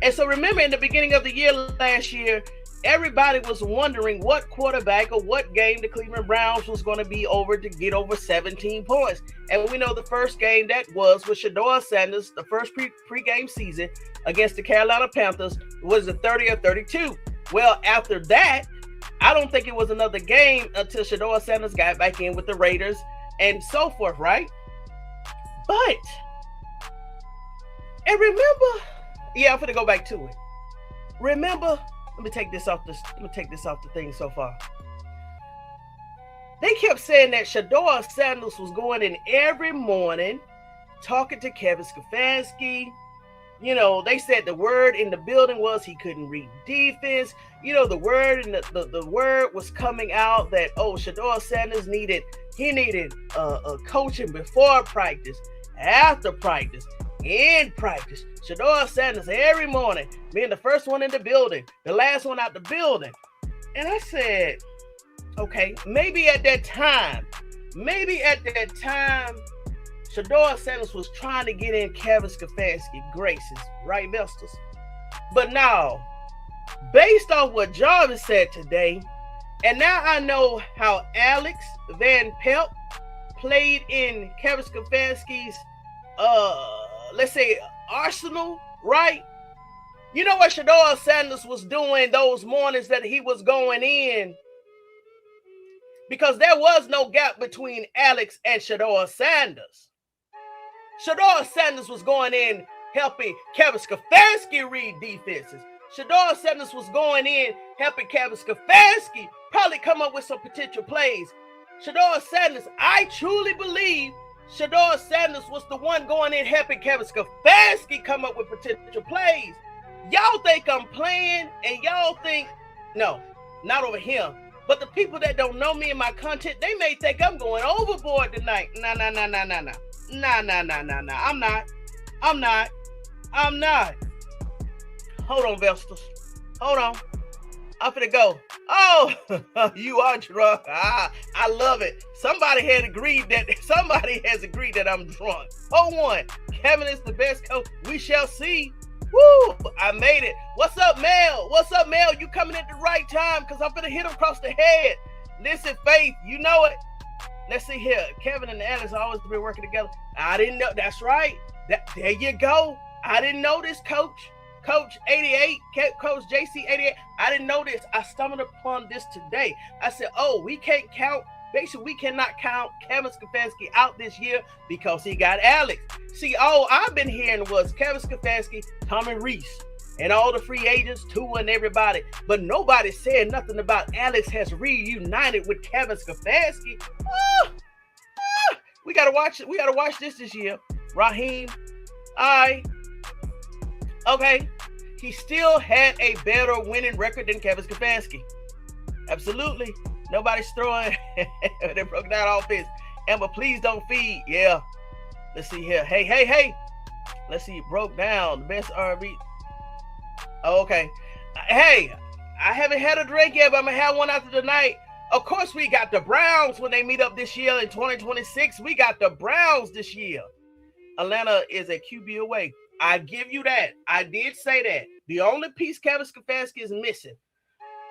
And so remember, in the beginning of the year last year, everybody was wondering what quarterback or what game the Cleveland Browns was going to be over to get over 17 points. And we know the first game that was with Shedeur Sanders, the first pre-game season against the Carolina Panthers, was the 30 or 32. Well, after that, I don't think it was another game until Shedeur Sanders got back in with the Raiders and so forth, right? But, and remember, yeah, I'm going to go back to it. Remember, let me take this off the thing so far. They kept saying that Shedeur Sanders was going in every morning, talking to Kevin Stefanski. You know, they said the word in the building was he couldn't read defense. You know, the word and the word was coming out that, oh, Shedeur Sanders needed coaching before practice, after practice, in practice. Shedeur Sanders every morning, being the first one in the building, the last one out the building. And I said, okay, maybe at that time, Shedeur Sanders was trying to get in Kevin Stefanski graces, right, Vestas? But now, based on what Jarvis said today, and now I know how Alex Van Pelt played in Kevin Stefanski's, let's say, arsenal, right? You know what Shedeur Sanders was doing those mornings that he was going in? Because there was no gap between Alex and Shedeur Sanders. Shedeur Sanders was going in helping Kevin Stefanski read defenses. Shedeur Sanders was going in helping Kevin Stefanski probably come up with some potential plays. Shedeur Sanders, I truly believe Shedeur Sanders was the one going in helping Kevin Stefanski come up with potential plays. Y'all think I'm playing, and y'all think, no, not over here. But the people that don't know me and my content, they may think I'm going overboard tonight. Nah. I'm not. Hold on, Vestas. Hold on. I'm finna go. Oh, you are drunk. I love it. Somebody has agreed that I'm drunk. Oh, one. Kevin is the best coach. We shall see. Woo! I made it. What's up, Mel? You coming at the right time because I'm gonna hit him across the head. Listen, Faith, you know it. Let's see here. Kevin and Alice always been working together. I didn't know. That's right. There you go. I didn't know this, Coach. Coach 88, Coach JC 88. I didn't know this. I stumbled upon this today. I said, oh, we can't count. Basically, we cannot count Kevin Stefanski out this year because he got Alex. See, all I've been hearing was Kevin Stefanski, Tommy Reese, and all the free agents, Tua and everybody. But nobody said nothing about Alex has reunited with Kevin Stefanski. We gotta watch it. We gotta watch this year. Raheem, okay. He still had a better winning record than Kevin Stefanski. Absolutely. Nobody's throwing. They broke down offense. Amber, please don't feed. Yeah. Let's see here. Hey. Let's see. Broke down. The best RV. Oh, okay. Hey, I haven't had a drink yet, but I'm going to have one after tonight. Of course, we got the Browns when they meet up this year in 2026. We got the Browns this year. Atlanta is a QB away. I give you that. I did say that. The only piece Kevin Stefanski is missing.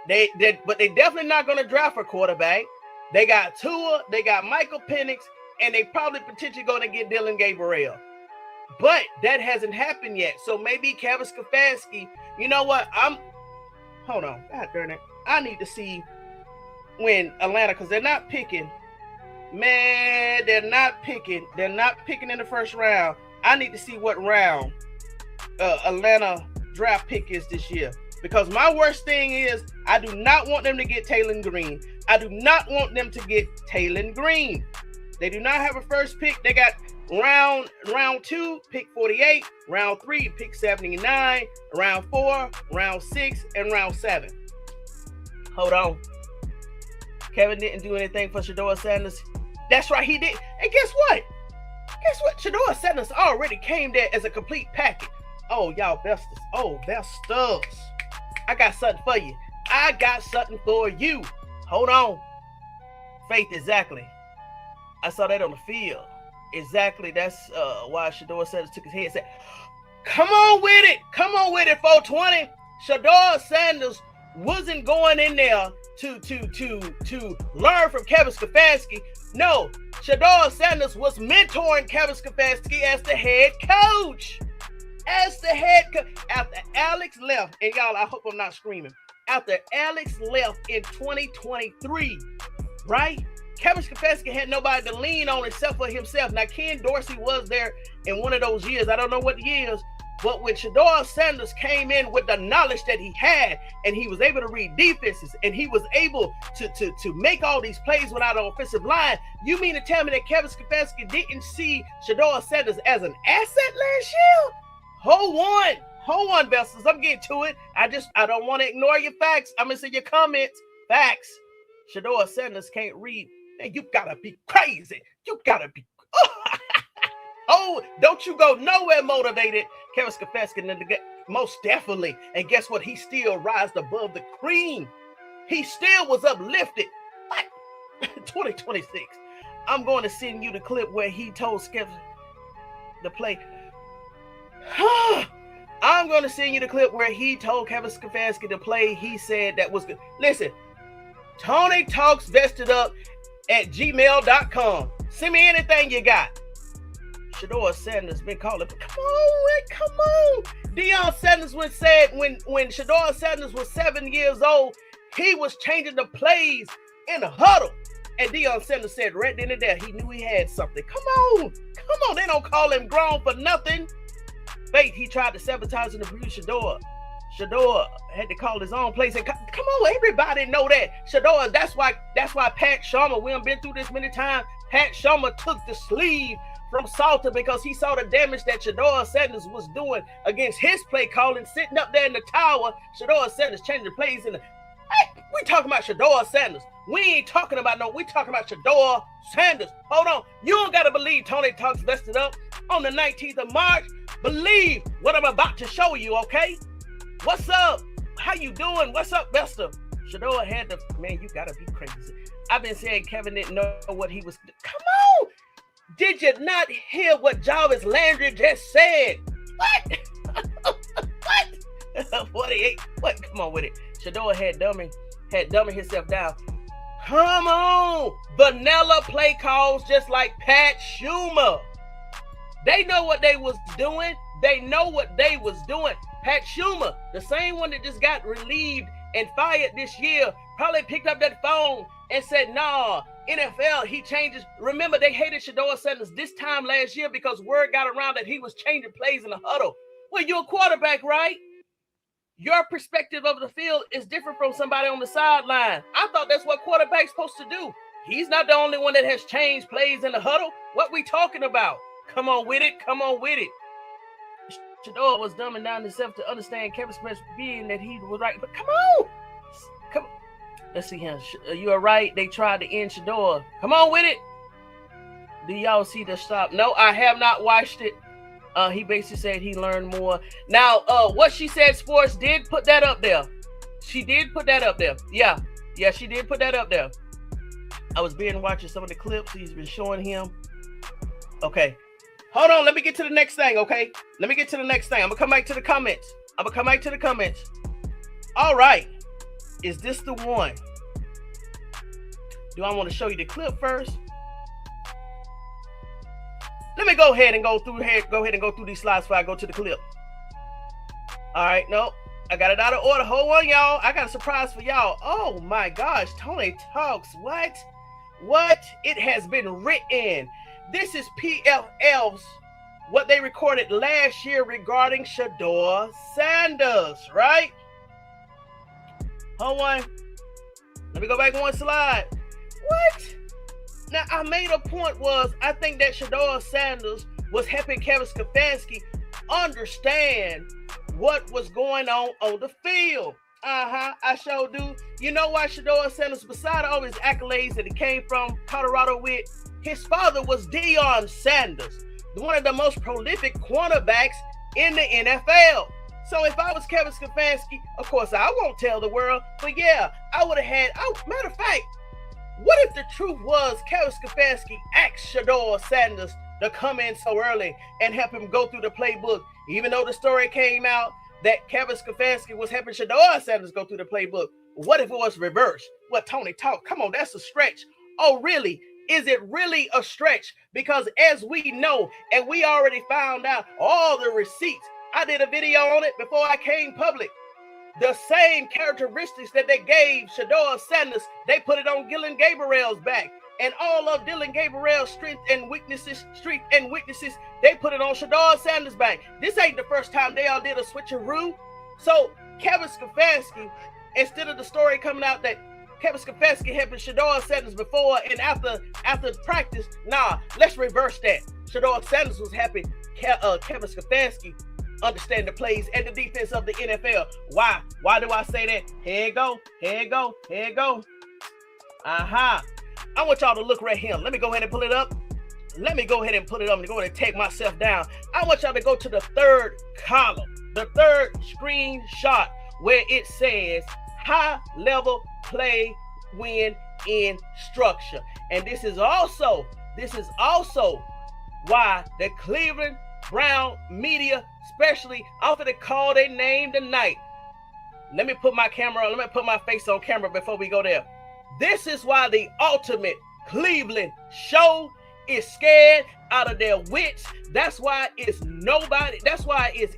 But they definitely not going to draft a quarterback. They got Tua, they got Michael Penix, and they probably potentially going to get Dylan Gabriel. But that hasn't happened yet. So maybe Kevin Stefanski, you know what? Hold on. God darn it. I need to see when Atlanta, because they're not picking. Man, they're not picking. They're not picking in the first round. I need to see what round Atlanta draft pick is this year. Because my worst thing is I do not want them to get Taylor Green. I do not want them to get Taylor Green. They do not have a first pick. They got round 2, pick 48, round 3, pick 79, round 4, round 6, and round 7. Hold on. Kevin didn't do anything for Shedeur Sanders. That's right, he did. And guess what? Shedeur Sanders already came there as a complete package. Oh, y'all Vestas. Oh, Vestas. I got something for you. Hold on. Faith, exactly. I saw that on the field. Exactly. That's why Shedeur Sanders took his head and said, Come on with it. Come on with it, 420. Shedeur Sanders wasn't going in there to learn from Kevin Stefanski. No, Shedeur Sanders was mentoring Kevin Stefanski as the head coach. After Alex left, and y'all, I hope I'm not screaming. After Alex left in 2023, right? Kevin Stefanski had nobody to lean on except for himself. Now, Ken Dorsey was there in one of those years. I don't know what years, but when Shedeur Sanders came in with the knowledge that he had, and he was able to read defenses, and he was able to make all these plays without an offensive line, you mean to tell me that Kevin Stefanski didn't see Shedeur Sanders as an asset last year? Hold on, Vestals. I'm getting to it. I don't want to ignore your facts. I'm gonna see your comments. Facts. Shedeur Sanders can't read. Man, you gotta be crazy. You gotta be. Oh, don't you go nowhere motivated. Kevin Stefanski, most definitely. And guess what? He still rised above the cream. He still was uplifted. What? 2026. I'm going to send you the clip where he told Skip to play. I'm going to send you the clip where he told Kevin Stefanski to play. He said that was good. Listen, ToneyTalksVestedUp@gmail.com. Send me anything you got. Shedeur Sanders been calling. Come on. Deion Sanders said when Shedeur Sanders was 7 years old, he was changing the plays in the huddle. And Deion Sanders said right then and there, he knew he had something. Come on. They don't call him grown for nothing. Fate, he tried to sabotage and abuse Shedeur. Shedeur had to call his own place. And come on, everybody know that. Shedeur, that's why Pat Sharma, we have been through this many times. Pat Sharma took the sleeve from Salter because he saw the damage that Shedeur Sanders was doing against his play calling, sitting up there in the tower. Shedeur Sanders changing the plays in the. Hey, we talking about Shedeur Sanders. We ain't talking about we talking about Shedeur Sanders. Hold on. You don't gotta believe Tony Talks Vested Up on the 19th of March. Believe what I'm about to show you, okay? What's up? How you doing? What's up, Vesta? Shedeur had the man, you gotta be crazy. I've been saying Kevin didn't know what he was. Come on! Did you not hear what Jarvis Landry just said? What? What? 48. What? Come on with it. Shedeur had dummy himself down. Come on! Vanilla play calls just like Pat Schumer. They know what they was doing. Pat Schumer, the same one that just got relieved and fired this year, probably picked up that phone and said, nah, NFL, he changes. Remember, they hated Shedeur Sanders this time last year because word got around that he was changing plays in the huddle. Well, you're a quarterback, right? Your perspective of the field is different from somebody on the sideline. I thought that's what quarterback's supposed to do. He's not the only one that has changed plays in the huddle. What we talking about? Come on with it. Shedeur was dumbing down himself to understand Kevin Smith's being that he was right. But come on. Let's see him. You are right. They tried to end Shedeur. Come on with it. Do y'all see the stop? No, I have not watched it. He basically said he learned more. Now, what she said sports did put that up there. She did put that up there. Yeah, she did put that up there. I was watching some of the clips he's been showing him. Okay. Hold on, let me get to the next thing, okay? I'm going to come back to the comments. All right. Is this the one? Do I want to show you the clip first? Let me go ahead and go through these slides before I go to the clip. All right, no, I got it out of order. Hold on, y'all. I got a surprise for y'all. Oh my gosh, Tony Talks. What? It has been written. This is PFL's, what they recorded last year regarding Shedeur Sanders, right? Hold on. Let me go back one slide. What? Now, I made a point I think that Shedeur Sanders was helping Kevin Stefanski understand what was going on the field. I sure do. You know why Shedeur Sanders, beside all his accolades that he came from Colorado with, his father was Deion Sanders, one of the most prolific cornerbacks in the NFL. So if I was Kevin Stefanski, of course, I won't tell the world, but yeah, I would have had, matter of fact, what if the truth was Kevin Stefanski asked Shedeur Sanders to come in so early and help him go through the playbook. Even though the story came out that Kevin Stefanski was helping Shedeur Sanders go through the playbook. What if it was reversed? What, Tony, talk? Come on, that's a stretch. Oh, really? Is it really a stretch? Because as we know, and we already found out all the receipts, I did a video on it before I came public. The same characteristics that they gave Shedeur Sanders, they put it on Dillon Gabriel's back. And all of Dillon Gabriel's strength and weaknesses, they put it on Shedeur Sanders' back. This ain't the first time they all did a switcheroo. So Kevin Stefanski, instead of the story coming out that Kevin Stefanski helping Shedeur Sanders before and after practice, nah, let's reverse that. Shedeur Sanders was happy Kevin Stefanski understand the plays and the defense of the NFL. Why? Why do I say that? Here it go. I want y'all to look right here. Let me go ahead and pull it up. I'm going to go ahead and take myself down. I want y'all to go to the third column, the third screenshot where it says high level play win in structure. And this is also why the Cleveland Brown media, especially, I'm gonna call their name tonight. Let me put my face on camera before we go there. This is why the ultimate Cleveland show is scared out of their wits. That's why it's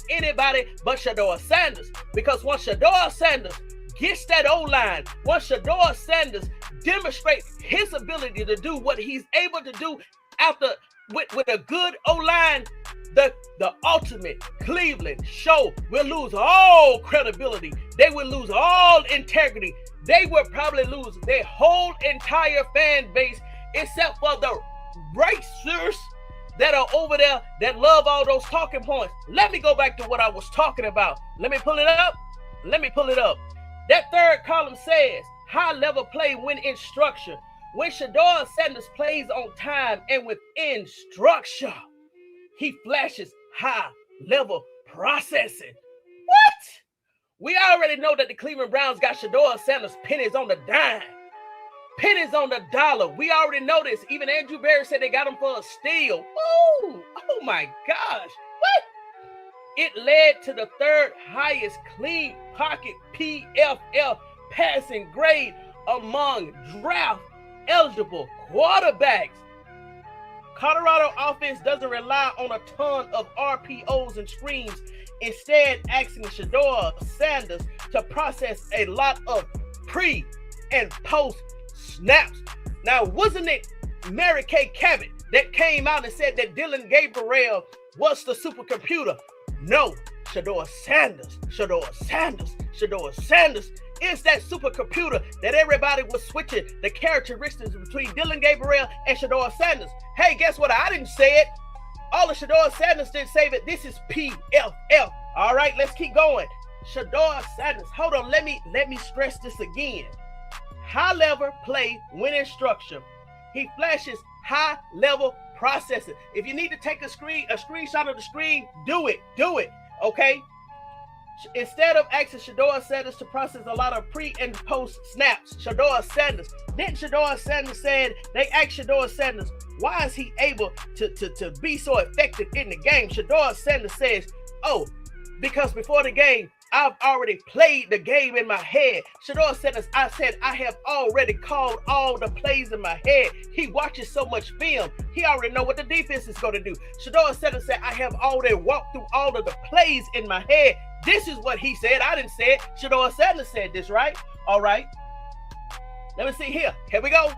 anybody but Shedeur Sanders. Because once Shedeur Sanders gets that O-line, once Shedeur Sanders demonstrates his ability to do what he's able to do with a good O-line, the ultimate Cleveland show will lose all credibility. They will lose all integrity. They will probably lose their whole entire fan base, except for the racers that are over there that love all those talking points. Let me go back to what I was talking about. Let me pull it up. That third column says high level play when in structure. When Shedeur Sanders plays on time and within structure, he flashes high level processing. What? We already know that the Cleveland Browns got Shedeur Sanders pennies on the dime, pennies on the dollar. We already know this. Even Andrew Berry said they got him for a steal. Ooh, oh my gosh. What? It led to the third highest clean pocket PFF passing grade among draft eligible quarterbacks. Colorado offense doesn't rely on a ton of RPOs and screens, instead asking Shedeur Sanders to process a lot of pre and post snaps. Now, wasn't it Mary Kay Cabot that came out and said that Dillon Gabriel was the supercomputer? No, Shedeur Sanders is that supercomputer that everybody was switching the characteristics between Dillon Gabriel and Shedeur Sanders. Hey, guess what? I didn't say it. All of Shedeur Sanders didn't say it. This is PFF. All right, let's keep going. Shedeur Sanders. Hold on. Let me stress this again. High level play winning structure. He flashes high level processing. If you need to take a screenshot of the screen, do it. Okay. Instead of asking Shedeur Sanders to process a lot of pre and post snaps, Shedeur Sanders said they asked Shedeur Sanders, why is he able to be so effective in the game? Shedeur Sanders says, oh, because before the game, I've already played the game in my head. Shedeur Sanders, I said, I have already called all the plays in my head. He watches so much film. He already know what the defense is going to do. Shedeur Sanders said, I have already walked through all of the plays in my head. This is what he said. I didn't say it. Shedeur Sanders said this, right? All right. Let me see here. Here we go.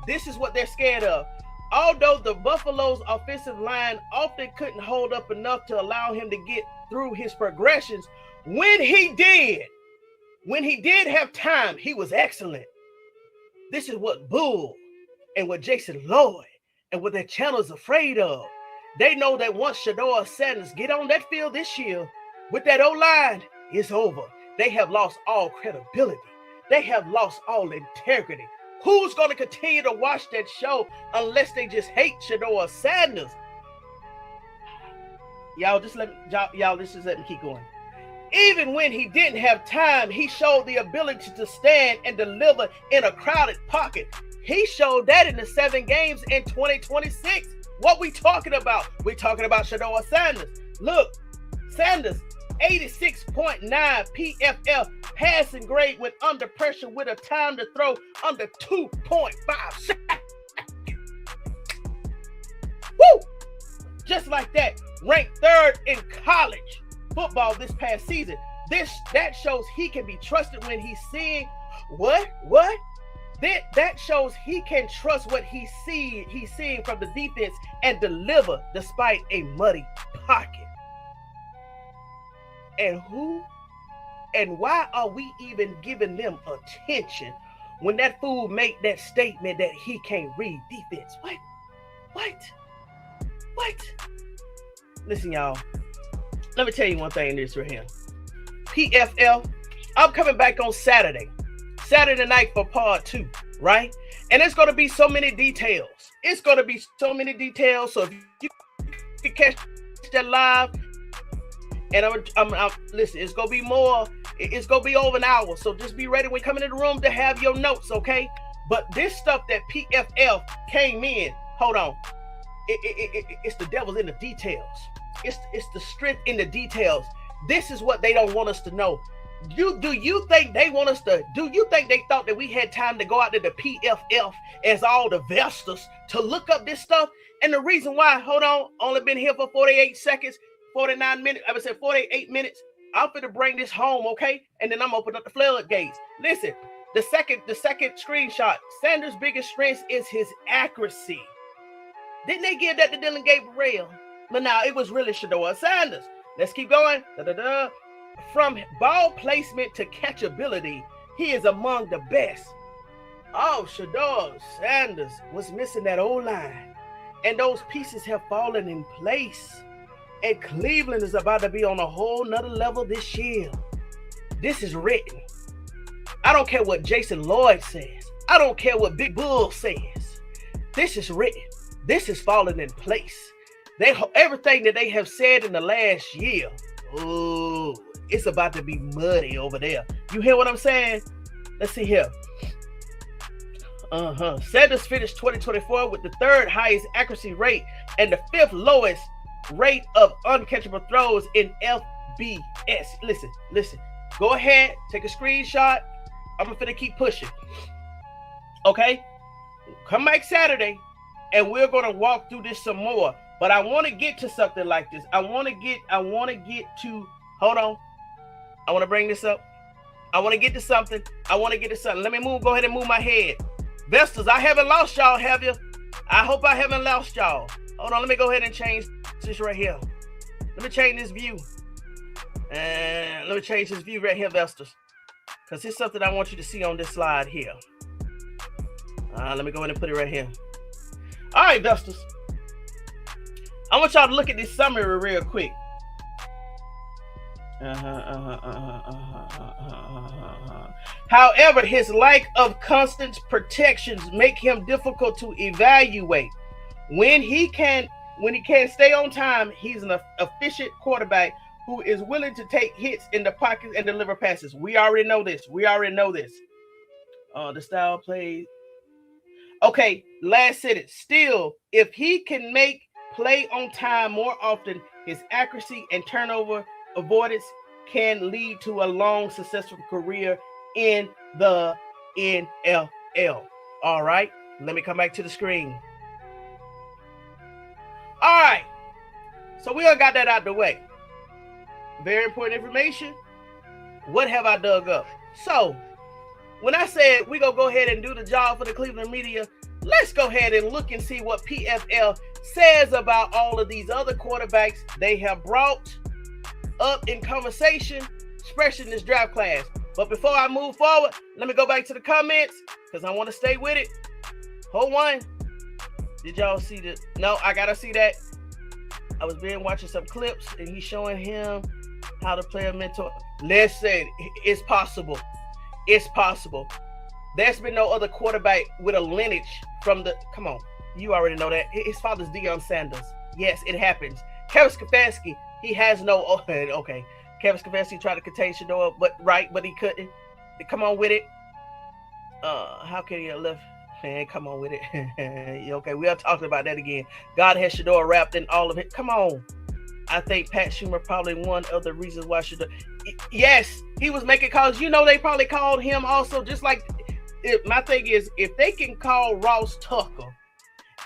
This is what they're scared of. Although the Buffalo's offensive line often couldn't hold up enough to allow him to get through his progressions, when he did have time, he was excellent. This is what Bull and what Jason Lloyd and what their channel is afraid of. They know that once Shedeur Sanders get on that field this year with that O-line, it's over. They have lost all credibility. They have lost all integrity. Who's going to continue to watch that show unless they just hate Shedeur Sanders? Y'all, just let me keep going. Even when he didn't have time, he showed the ability to stand and deliver in a crowded pocket. He showed that in the 7 games in 2026. What we talking about? We talking about Shedeur Sanders. Look, Sanders, 86.9 PFL passing grade when under pressure with a time to throw under 2.5 seconds. Woo! Just like that, ranked 3rd in college football this past season. That shows he can be trusted when he's seeing what? That shows he can trust what he's seeing from the defense and deliver despite a muddy pocket. And who and why are we even giving them attention when that fool make that statement that he can't read defense? What? Listen, y'all. Let me tell you one thing this right here. PFL, I'm coming back on Saturday night for part 2, right? And it's going to be so many details. So if you can catch that live, and I'm listen, it's going to be more. It's going to be over an hour. So just be ready when you come into the room to have your notes, okay? But this stuff that PFL came in, hold on. It's the devil's in the details. It's the strength in the details. This is what they don't want us to know. Do you think they want us to? Do you think they thought that we had time to go out to the PFF as all the Vestas to look up this stuff? And the reason why, hold on, only been here for 48 seconds, 49 minutes. I would say 48 minutes. I'm finna bring this home, okay? And then I'm open up the floodgates. Listen, the second screenshot. Sanders' biggest strength is his accuracy. Didn't they give that to Dylan Gabriel? But now it was really Shedeur Sanders. Let's keep going. From ball placement to catchability, he is among the best. Oh, Shedeur Sanders was missing that O-line. And those pieces have fallen in place. And Cleveland is about to be on a whole nother level this year. This is written. I don't care what Jason Lloyd says. I don't care what Big Bull says. This is written. This is falling in place. Everything that they have said in the last year, it's about to be muddy over there. You hear what I'm saying? Let's see here. Sanders finished 2024 with the 3rd highest accuracy rate and the 5th lowest rate of uncatchable throws in FBS. Listen. Go ahead, take a screenshot. I'm finna keep pushing. Okay? Come back Saturday, and we're gonna walk through this some more. But I want to get to something like this. I want to get to, hold on. I want to bring this up. I want to get to something. Let me go ahead and move my head. Vestas, I haven't lost y'all, have you? I hope I haven't lost y'all. Hold on, let me go ahead and change this right here. Let me change this view. And let me change this view right here, Vestas. Because here's something I want you to see on this slide here. Let me go ahead and put it right here. All right, Vestas. I want y'all to look at this summary real quick. However, his lack of constant protections make him difficult to evaluate. When he can't stay on time, he's an efficient quarterback who is willing to take hits in the pocket and deliver passes. We already know this. The style play. Okay, last sentence. Still, if he can make play on time more often, his accuracy and turnover avoidance can lead to a long, successful career in the NFL. All right, let me come back to the screen. All right, so we all got that out the way. Very important information. What have I dug up? So, when I said we're going to go ahead and do the job for the Cleveland media, let's go ahead and look and see what PFL says about all of these other quarterbacks they have brought up in conversation, especially in this draft class. But before I move forward, let me go back to the comments because I want to stay with it. Hold on. Did y'all see that? No, I got to see that. I was watching some clips and he's showing him how to play a mentor. Listen, it's possible. It's possible. There's been no other quarterback with a lineage from the, come on, you already know that. His father's Deion Sanders. Yes, it happens. Kevin Stefanski, he has no, okay. Kevin Stefanski tried to contain Shedeur, but he couldn't. Come on with it. How can he have left? Man, come on with it. Okay, we are talking about that again. God has Shedeur wrapped in all of it. Come on. I think Pat Schumer probably one of the reasons why Shedeur. Yes, he was making calls. You know, they probably called him also. Just like my thing is, if they can call Ross Tucker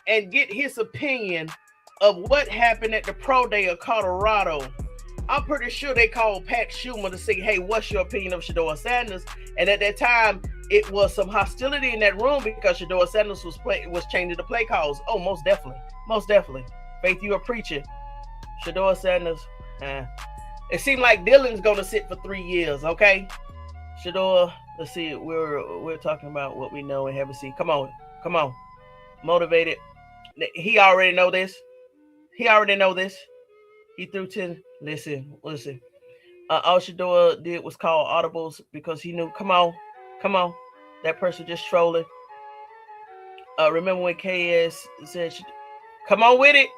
and get his opinion of what happened at the Pro Day of Colorado, I'm pretty sure they called Pat Schumer to say, hey, what's your opinion of Shedeur Sanders? And at that time, it was some hostility in that room because Shedeur Sanders was changing the play calls. Oh, most definitely. Most definitely. Faith, you a preacher. Shedeur Sanders, it seemed like Dylan's going to sit for 3 years, okay? Shedeur, let's see, we're talking about what we know and haven't seen. Come on. Motivated. He already know this. He threw 10. Listen. All Shedeur did was call audibles because he knew, come on. That person just trolling. Remember when KS said, come on with it.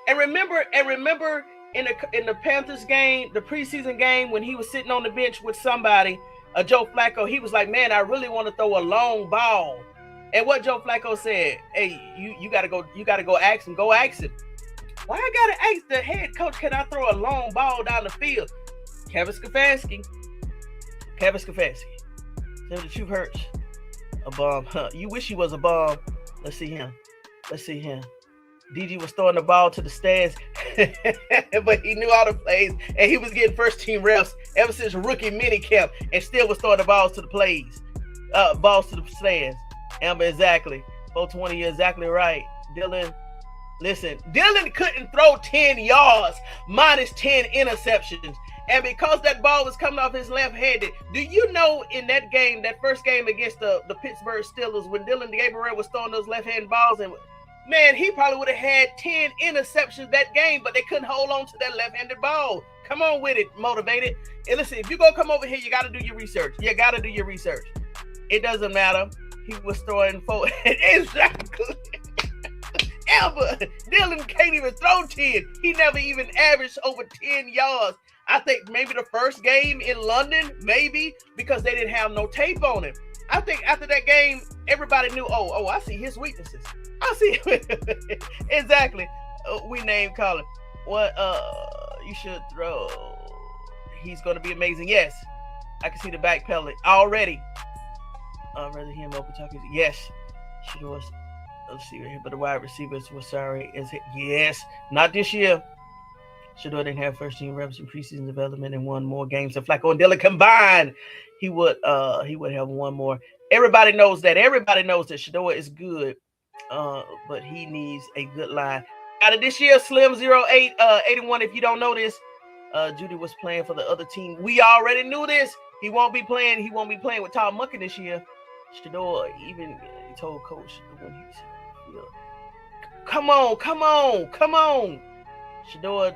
And remember in the Panthers game, the preseason game, when he was sitting on the bench with somebody, Joe Flacco, he was like, man, I really want to throw a long ball. And what Joe Flacco said, hey, you gotta go ask him. Why I gotta ask the head coach, can I throw a long ball down the field? Kevin Stefanski. Tell the truth hurts. A bum. You wish he was a bum. Let's see him. DG was throwing the ball to the stands, but he knew all the plays, and he was getting first team reps ever since rookie minicamp, and still was throwing the balls to the stands. Amber, exactly. 420, you're exactly right. Dylan, listen, Dylan couldn't throw 10 yards, minus 10 interceptions. And because that ball was coming off his left-handed, do you know in that game, that first game against the Pittsburgh Steelers, when Dylan Gabriel was throwing those left-handed balls, and man, he probably would have had 10 interceptions that game, but they couldn't hold on to that left-handed ball. Come on with it, motivated. And listen, if you're going to come over here, you got to do your research. It doesn't matter. He was throwing four. Exactly. Ever. Dylan can't even throw 10. He never even averaged over 10 yards. I think maybe the first game in London, maybe, because they didn't have no tape on him. I think after that game, everybody knew, oh, I see his weaknesses. I see. Exactly. We name calling. What you should throw. He's going to be amazing. Yes. I can see the back pellet already. Rather him open talking. Yes. She was. Let's see right here. But the wide receivers were sorry. Yes. Not this year. Shedeur didn't have first team reps in preseason development and won more games than Flacco and Dylan combined. He would have one more. Everybody knows that. Shedeur is good, but he needs a good line. Out of this year, Slim 08 81. If you don't know this, Judy was playing for the other team. We already knew this. He won't be playing with Tom Munkin this year. Shedeur even he told coach when he said, come on. Shedeur.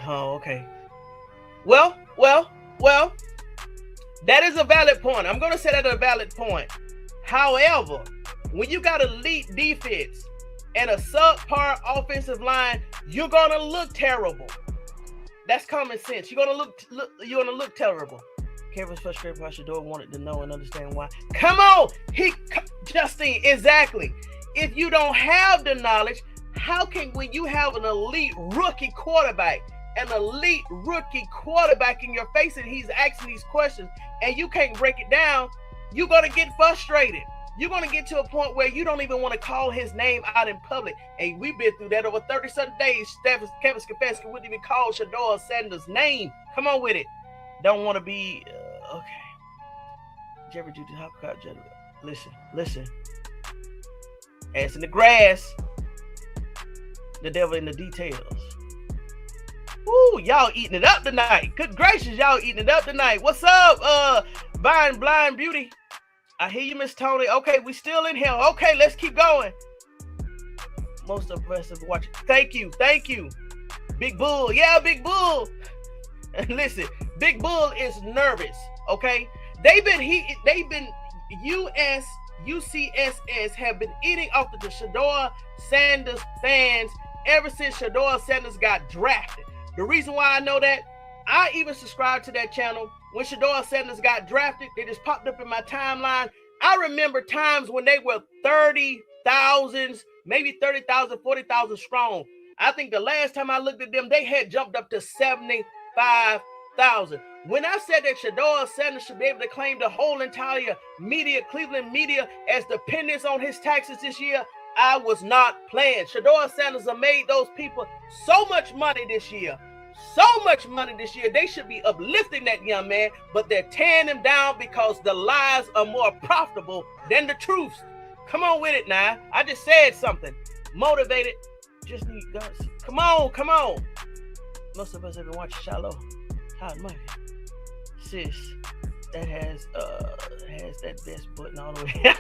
Oh, okay. Well, that is a valid point. I'm going to say that a valid point. However, when you got elite defense and a subpar offensive line, you're going to look terrible. That's common sense. You're going to look terrible. Kevin's frustrated by Shedeur wanted to know and understand why. Come on, Justine, exactly. If you don't have the knowledge, how can, when you have an elite rookie quarterback in your face and he's asking these questions and you can't break it down, you're going to get frustrated. You're going to get to a point where you don't even want to call his name out in public. And we've been through that over 30-something days. Kevin Stefanski wouldn't even call Shedeur Sanders' name. Come on with it. Don't want to be, okay. Jerry Judy Hopcott, listen. Ass in the grass. The devil in the details. Ooh, y'all eating it up tonight. Good gracious, y'all eating it up tonight. What's up, Blind Beauty? I hear you, Miss Tony. Okay, we still in here. Okay, let's keep going. Most of us are watching. Thank you. Big Bull. Yeah, Big Bull. Listen, Big Bull is nervous, okay? They've been UCSS have been eating off the Shedeur Sanders fans ever since Shedeur Sanders got drafted. The reason why I know that, I even subscribed to that channel when Shedeur Sanders got drafted. They just popped up in my timeline. I remember times when they were 30,000, maybe 30,000, 40,000 strong. I think the last time I looked at them, they had jumped up to 75,000. When I said that Shedeur Sanders should be able to claim the whole entire media, Cleveland media, as dependents on his taxes this year, I was not playing. Shedeur Sanders have made those people so much money this year. So much money this year. They should be uplifting that young man, but they're tearing him down because the lies are more profitable than the truths. Come on with it now. I just said something. Motivated. Just need guts. Come on, come on. Most of us have been watching Shallow. Hot money. Sis, that has that best button all the way.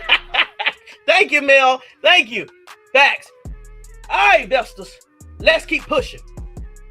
Thank you, Mel. Thank you. Facts. All right, investors. Let's keep pushing.